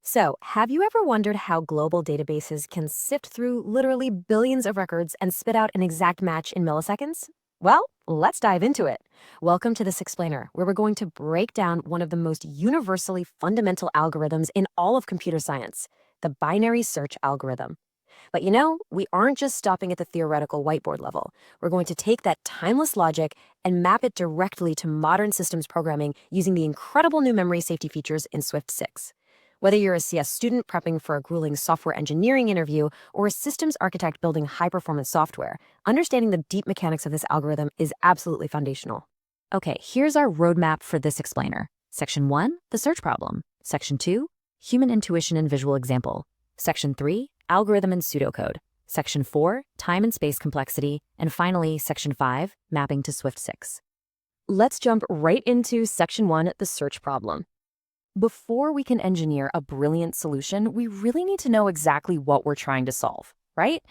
So, have you ever wondered how global databases can sift through literally billions of records and spit out an exact match in milliseconds? Well, let's dive into it. Welcome to this explainer, where we're going to break down one of the most universally fundamental algorithms in all of computer science, the binary search algorithm. But we aren't just stopping at the theoretical whiteboard level. We're going to take that timeless logic and map it directly to modern systems programming using the incredible new memory safety features in Swift 6. Whether you're a CS student prepping for a grueling software engineering interview or a systems architect building high-performance software, understanding the deep mechanics of this algorithm is absolutely foundational. Okay, here's our roadmap for this explainer. Section 1, the search problem. Section 2, human intuition and visual example. Section 3, algorithm and pseudocode. Section 4, time and space complexity. And finally, Section 5, mapping to Swift 6. Let's jump right into Section 1, the search problem. Before we can engineer a brilliant solution, we really need to know exactly what we're trying to solve, right?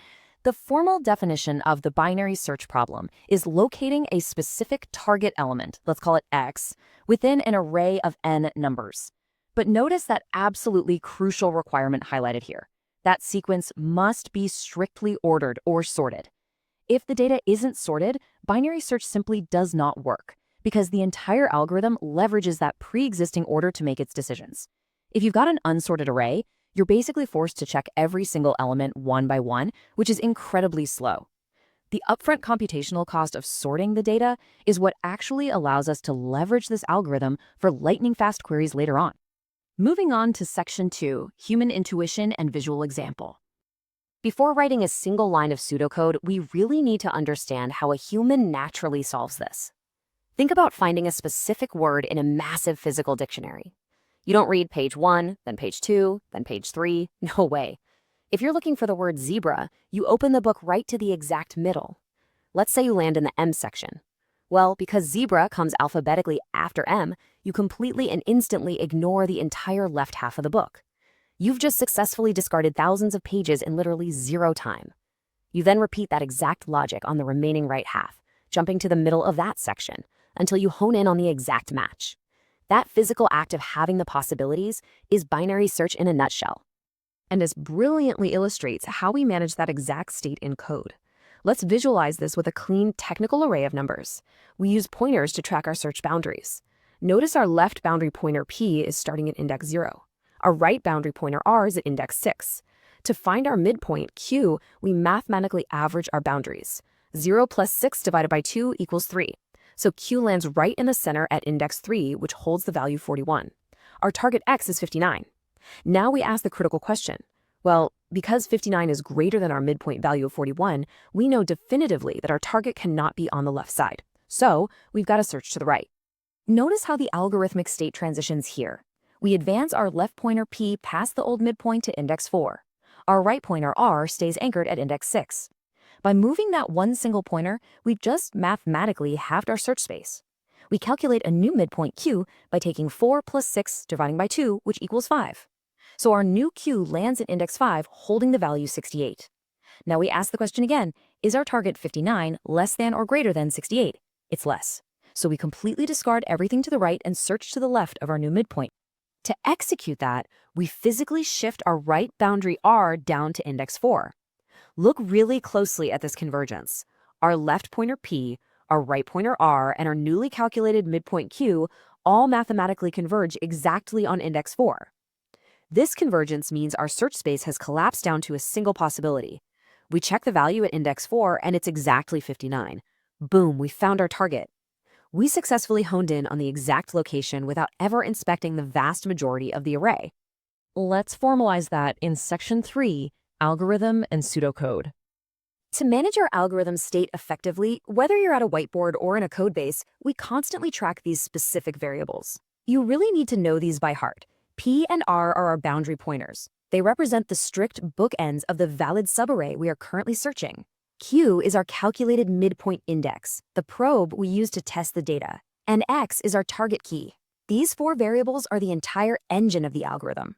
The formal definition of the binary search problem is locating a specific target element, let's call it X, within an array of n numbers. But notice that absolutely crucial requirement highlighted here. That sequence must be strictly ordered or sorted. If the data isn't sorted, binary search simply does not work, because the entire algorithm leverages that pre-existing order to make its decisions. If you've got an unsorted array, you're basically forced to check every single element one by one, which is incredibly slow. The upfront computational cost of sorting the data is what actually allows us to leverage this algorithm for lightning-fast queries later on. Moving on to Section 2, human intuition and visual example. Before writing a single line of pseudocode, we really need to understand how a human naturally solves this. Think about finding a specific word in a massive physical dictionary. You don't read page 1, then page 2, then page 3. No way. If you're looking for the word zebra, you open the book right to the exact middle. Let's say you land in the M section. Well, because zebra comes alphabetically after M, you completely and instantly ignore the entire left half of the book. You've just successfully discarded thousands of pages in literally zero time. You then repeat that exact logic on the remaining right half, jumping to the middle of that section, until you hone in on the exact match. That physical act of having the possibilities is binary search in a nutshell. And this brilliantly illustrates how we manage that exact state in code. Let's visualize this with a clean technical array of numbers. We use pointers to track our search boundaries. Notice our left boundary pointer P is starting at index 0. Our right boundary pointer R is at index 6. To find our midpoint Q, we mathematically average our boundaries. 0 plus 6 divided by 2 equals 3. So Q lands right in the center at index 3, which holds the value 41. Our target X is 59. Now we ask the critical question. Well, because 59 is greater than our midpoint value of 41, we know definitively that our target cannot be on the left side. So we've got to search to the right. Notice how the algorithmic state transitions here. We advance our left pointer P past the old midpoint to index 4. Our right pointer R stays anchored at index 6. By moving that one single pointer, we've just mathematically halved our search space. We calculate a new midpoint Q by taking 4 plus 6 dividing by 2, which equals 5. So our new Q lands at index 5, holding the value 68. Now we ask the question again, is our target 59 less than or greater than 68? It's less. So we completely discard everything to the right and search to the left of our new midpoint. To execute that, we physically shift our right boundary R down to index 4. Look really closely at this convergence. Our left pointer P, our right pointer R, and our newly calculated midpoint Q all mathematically converge exactly on index 4. This convergence means our search space has collapsed down to a single possibility. We check the value at index 4 and it's exactly 59. Boom, we found our target. We successfully honed in on the exact location without ever inspecting the vast majority of the array. Let's formalize that in Section 3, algorithm and pseudocode. To manage our algorithm state effectively, whether you're at a whiteboard or in a code base, we constantly track these specific variables. You really need to know these by heart. P and R are our boundary pointers. They represent the strict bookends of the valid subarray we are currently searching. Q is our calculated midpoint index, the probe we use to test the data. And X is our target key. These 4 variables are the entire engine of the algorithm.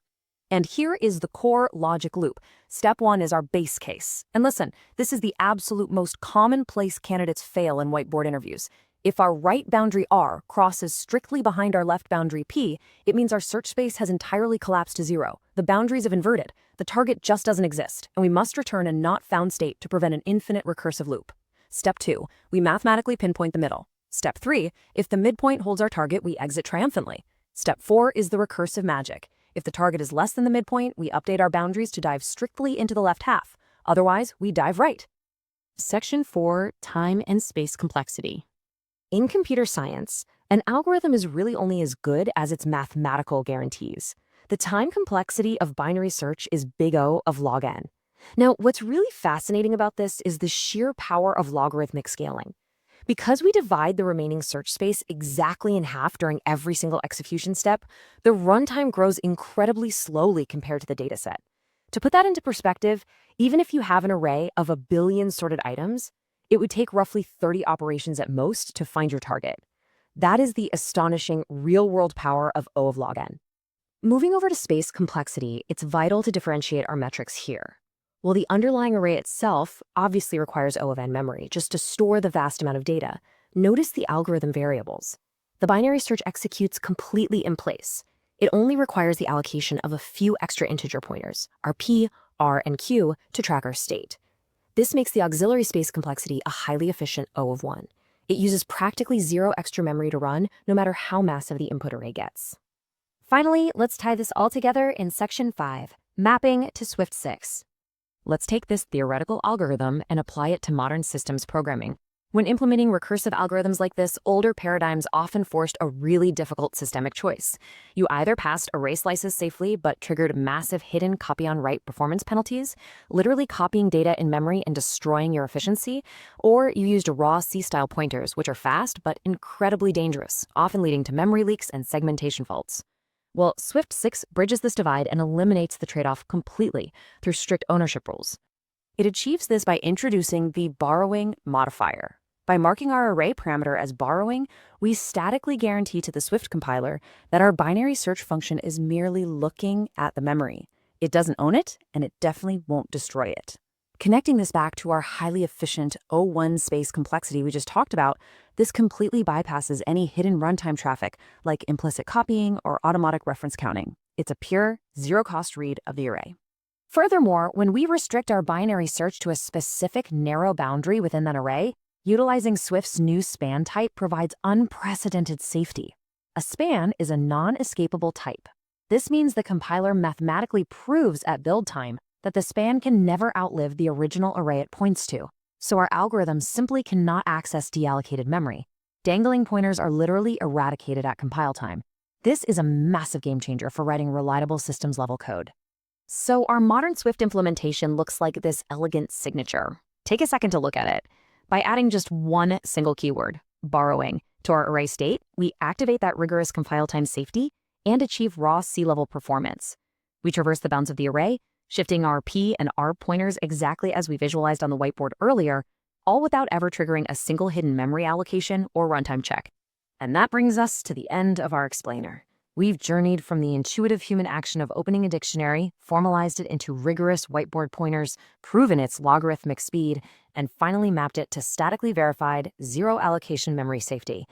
And here is the core logic loop. Step 1 is our base case. And listen, this is the absolute most common place candidates fail in whiteboard interviews. If our right boundary R crosses strictly behind our left boundary P, it means our search space has entirely collapsed to zero. The boundaries have inverted. The target just doesn't exist, and we must return a not found state to prevent an infinite recursive loop. Step 2, we mathematically pinpoint the middle. Step 3, if the midpoint holds our target, we exit triumphantly. Step 4 is the recursive magic. If the target is less than the midpoint, we update our boundaries to dive strictly into the left half. Otherwise, we dive right. Section 4, Time and Space Complexity. In computer science, an algorithm is really only as good as its mathematical guarantees. The time complexity of binary search is big O of log n. Now, what's really fascinating about this is the sheer power of logarithmic scaling. Because we divide the remaining search space exactly in half during every single execution step, the runtime grows incredibly slowly compared to the dataset. To put that into perspective, even if you have an array of 1 billion sorted items, it would take roughly 30 operations at most to find your target. That is the astonishing real-world power of O of log n. Moving over to space complexity, it's vital to differentiate our metrics here. While the underlying array itself obviously requires O of n memory just to store the vast amount of data, notice the algorithm variables. The binary search executes completely in place. It only requires the allocation of a few extra integer pointers, our P, R, and Q, to track our state. This makes the auxiliary space complexity a highly efficient O of 1. It uses practically zero extra memory to run, no matter how massive the input array gets. Finally, let's tie this all together in Section 5, Mapping to Swift 6. Let's take this theoretical algorithm and apply it to modern systems programming. When implementing recursive algorithms like this, older paradigms often forced a really difficult systemic choice. You either passed array slices safely but triggered massive hidden copy-on-write performance penalties, literally copying data in memory and destroying your efficiency, or you used raw C-style pointers, which are fast but incredibly dangerous, often leading to memory leaks and segmentation faults. Well, Swift 6 bridges this divide and eliminates the trade-off completely through strict ownership rules. It achieves this by introducing the borrowing modifier. By marking our array parameter as borrowing, we statically guarantee to the Swift compiler that our binary search function is merely looking at the memory. It doesn't own it, and it definitely won't destroy it. Connecting this back to our highly efficient O1 space complexity we just talked about, this completely bypasses any hidden runtime traffic like implicit copying or automatic reference counting. It's a pure, zero-cost read of the array. Furthermore, when we restrict our binary search to a specific narrow boundary within that array, utilizing Swift's new span type provides unprecedented safety. A span is a non-escapable type. This means the compiler mathematically proves at build time that the span can never outlive the original array it points to, so our algorithm simply cannot access deallocated memory. Dangling pointers are literally eradicated at compile time. This is a massive game changer for writing reliable systems-level code. So our modern Swift implementation looks like this elegant signature. Take a second to look at it. By adding just one single keyword, borrowing, to our array state, we activate that rigorous compile time safety and achieve raw C-level performance. We traverse the bounds of the array, shifting our P and R pointers exactly as we visualized on the whiteboard earlier, all without ever triggering a single hidden memory allocation or runtime check. And that brings us to the end of our explainer. We've journeyed from the intuitive human action of opening a dictionary, formalized it into rigorous whiteboard pointers, proven its logarithmic speed, and finally mapped it to statically verified zero-allocation memory safety.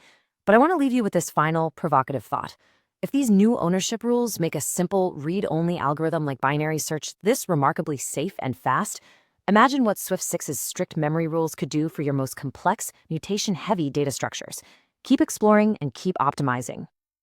But I want to leave you with this final provocative thought. If these new ownership rules make a simple read-only algorithm like binary search this remarkably safe and fast, imagine what Swift 6's strict memory rules could do for your most complex, mutation-heavy data structures. Keep exploring and keep optimizing.